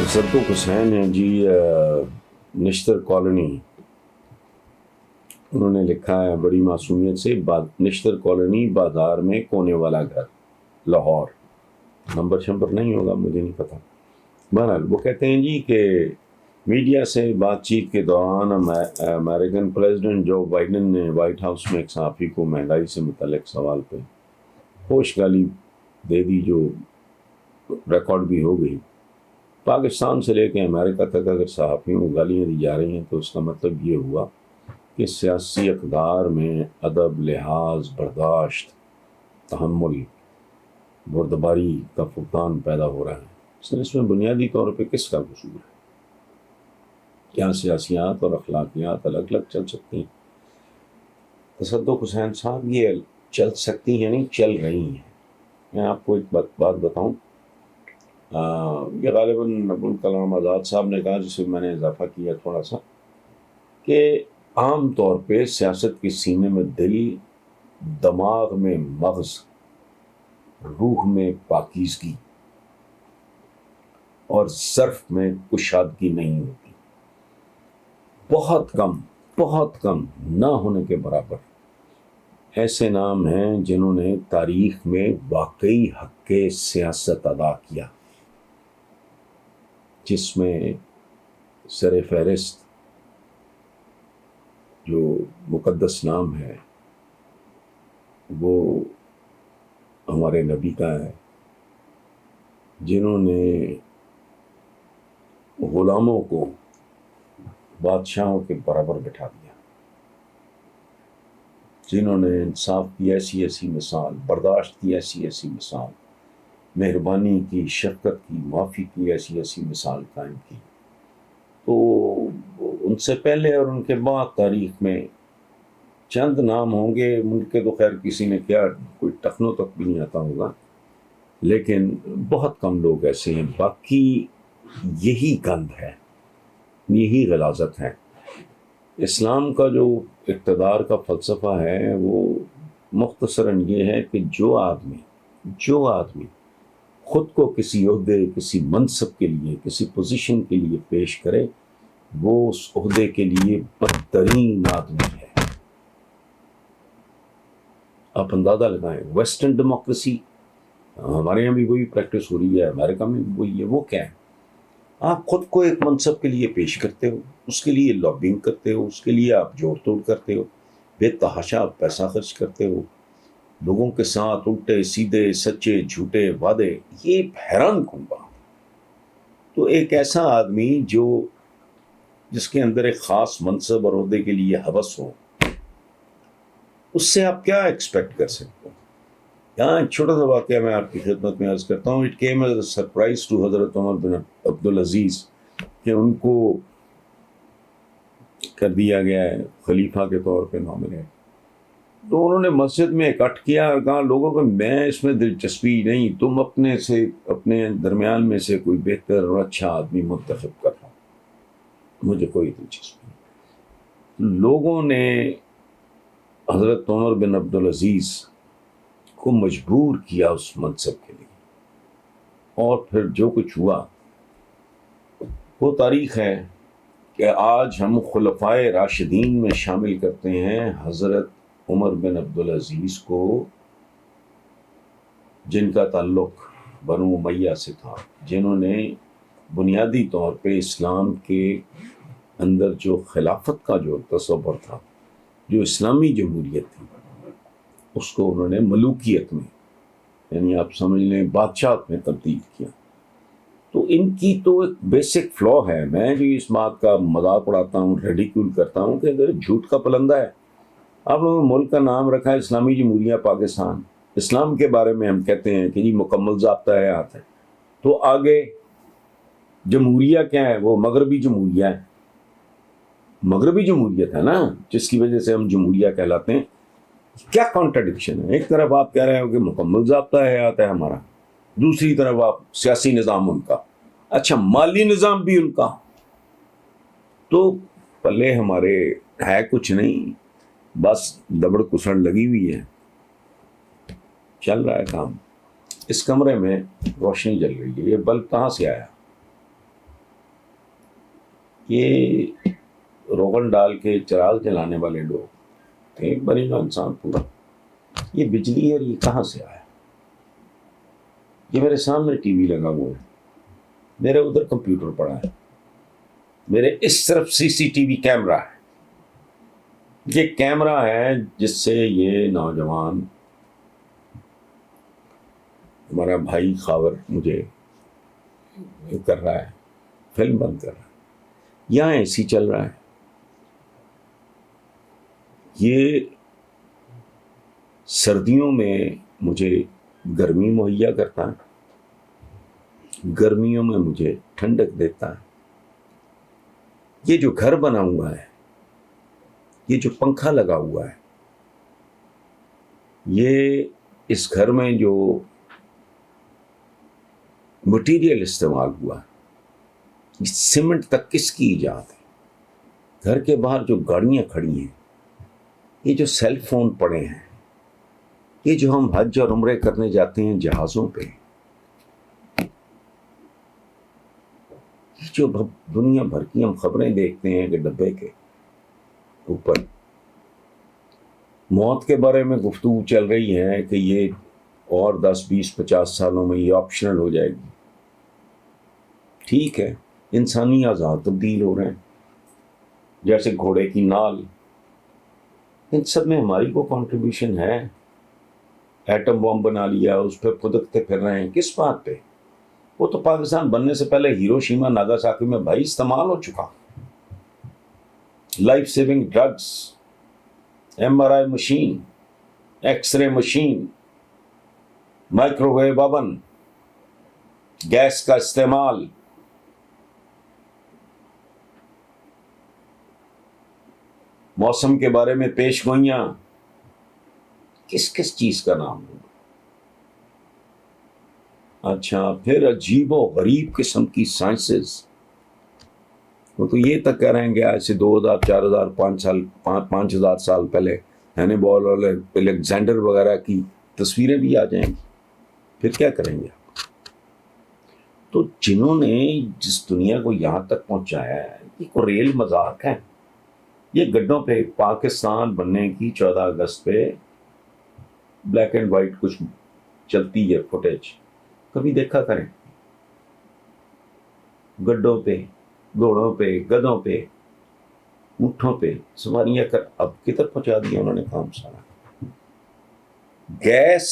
تصدق حسین ہیں جی، نشتر کالونی، انہوں نے لکھا ہے بڑی معصومیت سے، نشتر کالونی بازار میں کونے والا گھر، لاہور۔ نمبر شمبر نہیں ہوگا، مجھے نہیں پتا۔ بہرحال وہ کہتے ہیں جی کہ میڈیا سے بات چیت کے دوران امریکن پریزیڈنٹ جو بائیڈن نے وائٹ ہاؤس میں ایک صحافی کو مہنگائی سے متعلق سوال پہ ہوش گالی دے دی، جو ریکارڈ بھی ہو گئی۔ پاکستان سے لے کے امریکہ تک اگر صحافیوں کو گالیاں دی جا رہی ہیں تو اس کا مطلب یہ ہوا کہ سیاسی اقدار میں ادب، لحاظ، برداشت، تحمل، بردباری کا فقدان پیدا ہو رہا ہے۔ اس میں بنیادی طور پہ کس کا قصور ہے؟ کیا سیاسیات اور اخلاقیات الگ الگ چل سکتی ہیں؟ تصدق حسین صاحب، یہ چل سکتی ہیں نہیں، چل رہی ہیں۔ میں آپ کو ایک بات بتاؤں، یہ غالباً ابوالکلام آزاد صاحب نے کہا، جسے میں نے اضافہ کیا تھوڑا سا، کہ عام طور پہ سیاست کے سینے میں دل، دماغ میں مغز، روح میں پاکیزگی اور ظرف میں کشادگی نہیں ہوتی۔ بہت کم نہ ہونے کے برابر ایسے نام ہیں جنہوں نے تاریخ میں واقعی حق سیاست ادا کیا، جس میں سر فہرست جو مقدس نام ہے وہ ہمارے نبی کا ہے، جنہوں نے غلاموں کو بادشاہوں کے برابر بٹھا دیا، جنہوں نے انصاف کی ایسی ایسی مثال، برداشت کی ایسی ایسی مثال، مہربانی کی، شفقت کی، معافی کی ایسی ایسی مثال قائم کی۔ تو ان سے پہلے اور ان کے بعد تاریخ میں چند نام ہوں گے، ان کے تو خیر کسی نے کیا کوئی ٹخنوں تک بھی نہیں آتا ہوگا، لیکن بہت کم لوگ ایسے ہیں۔ باقی یہی گند ہے، یہی غلاظت ہے۔ اسلام کا جو اقتدار کا فلسفہ ہے وہ مختصراً یہ ہے کہ جو آدمی خود کو کسی عہدے، کسی منصب کے لیے، کسی پوزیشن کے لیے پیش کرے، وہ اس عہدے کے لیے بدترین آدمی ہے۔ آپ اندازہ لگائیں، ویسٹرن ڈیموکریسی، ہمارے یہاں بھی وہی پریکٹس ہو رہی ہے، امریکہ میں بھی وہی ہے۔ وہ کیا ہے؟ آپ خود کو ایک منصب کے لیے پیش کرتے ہو، اس کے لیے لابنگ کرتے ہو، اس کے لیے آپ جوڑ توڑ کرتے ہو، بے تحاشا پیسہ خرچ کرتے ہو، لوگوں کے ساتھ الٹے سیدھے، سچے جھوٹے وعدے، یہ حیران کن بات۔ تو ایک ایسا آدمی جس کے اندر ایک خاص منصب اور عہدے کے لیے ہوس ہو، اس سے آپ کیا ایکسپیکٹ کر سکتے ہو؟ یہاں ایک چھوٹا سا واقعہ میں آپ کی خدمت میں عرض کرتا ہوں۔ It came as a surprise to حضرت عمر بن عبدالعزیز کہ ان کو کر دیا گیا ہے خلیفہ کے طور پہ نامنیٹ۔ تو انہوں نے مسجد میں اکٹھ کیا اور کہا لوگوں کو، میں اس میں دلچسپی نہیں، تم اپنے درمیان میں سے کوئی بہتر اور اچھا آدمی منتخب کر لو، مجھے کوئی دلچسپی نہیں۔ لوگوں نے حضرت عمر بن عبدالعزیز کو مجبور کیا اس منصب کے لیے، اور پھر جو کچھ ہوا وہ تاریخ ہے کہ آج ہم خلفائے راشدین میں شامل کرتے ہیں حضرت عمر بن عبدالعزیز کو، جن کا تعلق بنو امیہ سے تھا، جنہوں نے بنیادی طور پہ اسلام کے اندر جو خلافت کا جو تصور تھا، جو اسلامی جمہوریت تھی، اس کو انہوں نے ملوکیت میں، یعنی آپ سمجھ لیں بادشاہت میں تبدیل کیا۔ تو ان کی تو ایک بیسک فلا ہے۔ میں جو اس بات کا مذاق اڑاتا ہوں، ریڈیکیول کرتا ہوں کہ اگر جھوٹ کا پلندہ ہے، آپ لوگوں نے ملک کا نام رکھا ہے اسلامی جمہوریہ پاکستان، اسلام کے بارے میں ہم کہتے ہیں کہ جی مکمل ضابطہ حیات ہے، تو آگے جمہوریہ کیا ہے؟ وہ مغربی جمہوریہ ہے، مغربی جمہوریت ہے نا، جس کی وجہ سے ہم جمہوریہ کہلاتے ہیں۔ کیا کانٹرڈکشن ہے؟ ایک طرف آپ کہہ رہے ہو کہ مکمل ضابطہ حیات ہے ہمارا، دوسری طرف آپ سیاسی نظام ان کا، اچھا مالی نظام بھی ان کا، تو پلے ہمارے ہے کچھ نہیں، بس دبڑ کسڑ لگی ہوئی ہے، چل رہا ہے کام۔ اس کمرے میں روشنی جل رہی ہے، یہ بلب کہاں سے آیا؟ یہ روغن ڈال کے چراغ جلانے والے لوگ تھے، بنے گا انسان پورا. یہ بجلی ہے اور یہ کہاں سے آیا؟ یہ میرے سامنے ٹی وی لگا ہوا ہے، میرے ادھر کمپیوٹر پڑا ہے، میرے اس طرف سی سی ٹی وی کیمرہ ہے. یہ کیمرہ ہے جس سے یہ نوجوان ہمارا بھائی خاور مجھے کر رہا ہے، فلم بند کر رہا ہے. یہاں ایسی چل رہا ہے. یہ سردیوں میں مجھے گرمی مہیا کرتا ہے، گرمیوں میں مجھے ٹھنڈک دیتا ہے. یہ جو گھر بنا ہوا ہے، یہ جو پنکھا لگا ہوا ہے، یہ اس گھر میں جو مٹیریل استعمال ہوا ہے، سیمنٹ تک کس کی ایجاد ہے؟ گھر کے باہر جو گاڑیاں کھڑی ہیں، یہ جو سیل فون پڑے ہیں، یہ جو ہم حج اور عمرے کرنے جاتے ہیں جہازوں پہ، یہ جو دنیا بھر کی ہم خبریں دیکھتے ہیں کہ ڈبے کے اوپر موت کے بارے میں گفتگو چل رہی ہے کہ یہ اور 10 20 50 سالوں میں یہ آپشنل ہو جائے گی. ٹھیک ہے، انسانی اعضاء تبدیل ہو رہے ہیں جیسے گھوڑے کی نال. ان سب میں ہماری کو کنٹریبیوشن ہے. ایٹم بم بنا لیا، اس پہ پھدکتے پھر رہے ہیں، کس بات پہ؟ وہ تو پاکستان بننے سے پہلے ہیروشیما ناگاساکی میں بھائی استعمال ہو چکا. Life saving drugs, M R I machine, x-ray machine, microwave oven, gas کا استعمال. موسم کے بارے میں پیش گوئیاں، کس کس چیز کا نام لوں؟ اچھا، پھر عجیب و غریب قسم کی سائنسز. وہ تو یہ تک کہہ رہے ہیں کہ آج سے 2000 4000 5000 سال پہلے ہینیبال اور الیگزینڈر وغیرہ کی تصویریں بھی آ جائیں گی. پھر کیا کریں گے؟ تو جنہوں نے جس دنیا کو یہاں تک پہنچایا ہے، یہ کو ریل مذاق ہے. یہ گڈوں پہ پاکستان بننے کی 14 اگست پہ بلیک اینڈ وائٹ کچھ چلتی ہے فوٹیج، کبھی دیکھا کریں. گڈوں پہ، گھوڑوں پہ، گدھوں پہ، اونٹوں پہ سواریاں کر اب کدھر پہنچا دیا انہوں نے کام سارا. گیس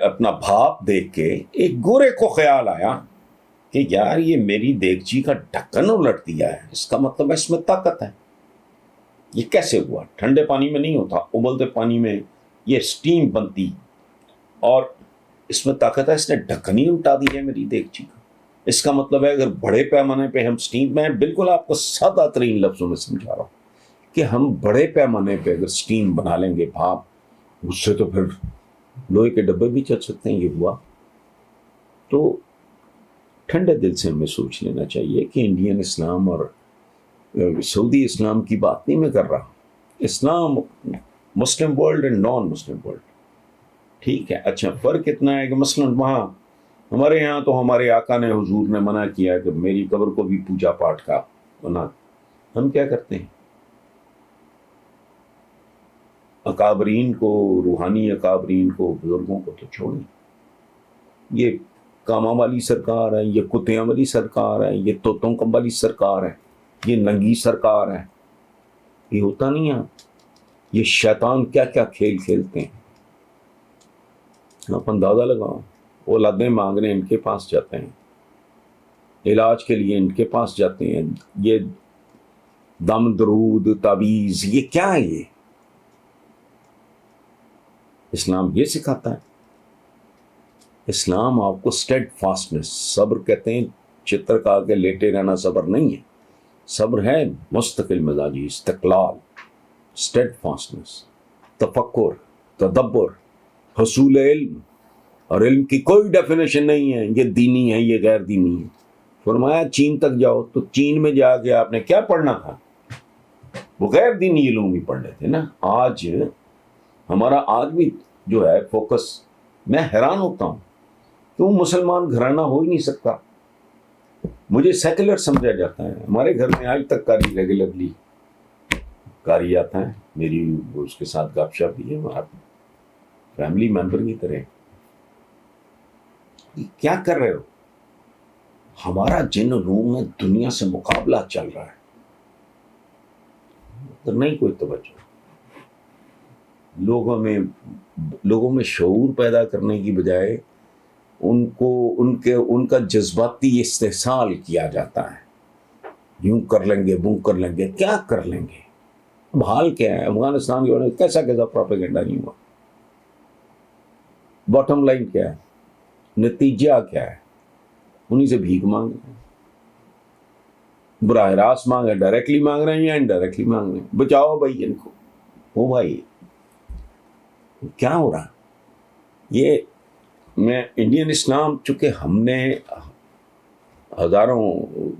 اپنا بھاپ دیکھ کے ایک گورے کو خیال آیا کہ یار یہ میری دیگچی کا ڈھکن الٹ دیا ہے، اس کا مطلب ہے اس میں طاقت ہے. یہ کیسے ہوا؟ ٹھنڈے پانی میں نہیں ہوتا، ابلتے پانی میں یہ سٹیم بنتی اور اس میں طاقت ہے. اس نے ڈھکن ہی الٹا دی ہے میری دیگچی کا. اس کا مطلب ہے اگر بڑے پیمانے پہ ہم سٹیم، میں بالکل آپ کو سادہ ترین لفظوں میں سمجھا رہا ہوں کہ ہم بڑے پیمانے پہ اگر سٹیم بنا لیں گے بھاپ، اس سے تو پھر لوہے کے ڈبے بھی چل سکتے ہیں. یہ ہوا تو ٹھنڈے دل سے ہمیں سوچ لینا چاہیے کہ انڈین اسلام اور سعودی اسلام کی بات نہیں میں کر رہا. اسلام، Muslim world and non Muslim world, ٹھیک ہے. اچھا، فرق اتنا ہے کہ مثلاً وہاں ہمارے یہاں تو ہمارے آقا نے حضور نے منع کیا کہ میری قبر کو بھی پوجا پاٹ کا بنا. ہم کیا کرتے ہیں؟ اکابرین کو، روحانی اکابرین کو، بزرگوں کو تو چھوڑیں. یہ کاماں والی سرکار ہے، یہ کتیاں والی سرکار ہے، یہ طوطوں والی سرکار ہے، یہ ننگی سرکار ہے. یہ ہوتا نہیں ہے. یہ شیطان کیا کیا کھیل کھیلتے ہیں، آپ اندازہ لگاؤ. اولادیں مانگنے ان کے پاس جاتے ہیں، علاج کے لیے ان کے پاس جاتے ہیں. یہ دم درود تعویذ، یہ کیا ہے؟ یہ اسلام یہ سکھاتا ہے. اسلام آپ کو اسٹیڈ فاسٹنس، صبر کہتے ہیں. چتر کا کے لیٹے رہنا صبر نہیں ہے. صبر ہے مستقل مزاجی، استقلال، اسٹیڈ فاسٹنس، تفکر، تدبر، حصول علم. اور علم کی کوئی ڈیفینیشن نہیں ہے یہ دینی ہے یہ غیر دینی ہے. فرمایا چین تک جاؤ تو چین میں جا کے آپ نے کیا پڑھنا تھا؟ وہ غیر دینی علوم بھی پڑھ لیتے نا. آج ہمارا آج بھی جو ہے فوکس، میں حیران ہوتا ہوں کیوں مسلمان گھرانہ ہو ہی نہیں سکتا. مجھے سیکولر سمجھا جاتا ہے. ہمارے گھر میں آج تک قاری ریگولرلی قاری آتا ہے, میری اس کے ساتھ گپ شپ بھی ہے, فیملی ممبر کی طرح. کیا کر رہے ہو؟ ہمارا جن روم میں دنیا سے مقابلہ چل رہا ہے, تو نہیں کوئی توجہ. لوگوں میں شعور پیدا کرنے کی بجائے ان کا جذباتی استحصال کیا جاتا ہے. یوں کر لیں گے, وہ کر لیں گے. کیا کر لیں گے؟ اب حال کیا ہے افغانستان کے کیسا پروپیگنڈا نہیں ہوا. باٹم لائن کیا ہے, نتیجہ کیا ہے؟ انہیں سے بھیک مانگ رہے ہیں, براہ راست مانگ رہے ہیں, ڈائریکٹلی مانگ رہے ہیں یا انڈائریکٹلی مانگ رہے ہیں. بچاؤ بھائی ان کو. او بھائی کیا ہو رہا؟ یہ میں انڈین اسلام, چونکہ ہم نے ہزاروں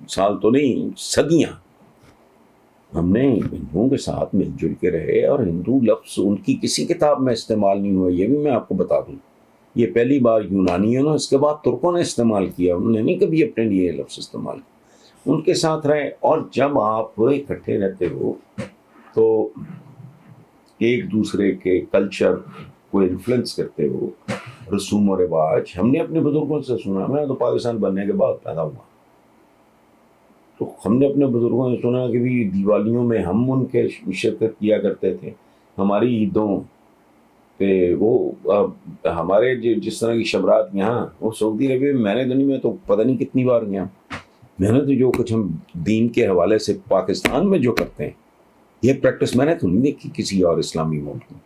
سال تو نہیں, صدیاں ہم نے ہندوؤں کے ساتھ مل جل کے رہے, اور ہندو لفظ ان کی کسی کتاب میں استعمال نہیں ہوا. یہ بھی میں آپ کو بتا دوں, یہ پہلی بار یونانیوں نے, اس کے بعد ترکوں نے استعمال کیا. انہوں نے نہیں کبھی اپنے لیے لفظ استعمال کیا. ان کے ساتھ رہے, اور جب آپ اکٹھے رہتے ہو تو ایک دوسرے کے کلچر کو انفلوئنس کرتے ہو, رسوم و رواج. ہم نے اپنے بزرگوں سے سنا, میں تو پاکستان بننے کے بعد پیدا ہوا, تو ہم نے اپنے بزرگوں سے سنا کہ بھی دیوالیوں میں ہم ان کے شرکت کیا کرتے تھے. ہماری عیدوں پہ وہ ہمارے جس طرح کی شبرات یہاں, وہ سعودی عربیہ میں نے دنیا میں تو پتہ نہیں کتنی بار گیا. میں نے تو جو کچھ ہم دین کے حوالے سے پاکستان میں جو کرتے ہیں, یہ پریکٹس میں نے تو نہیں دیکھی کسی اور اسلامی ملک میں.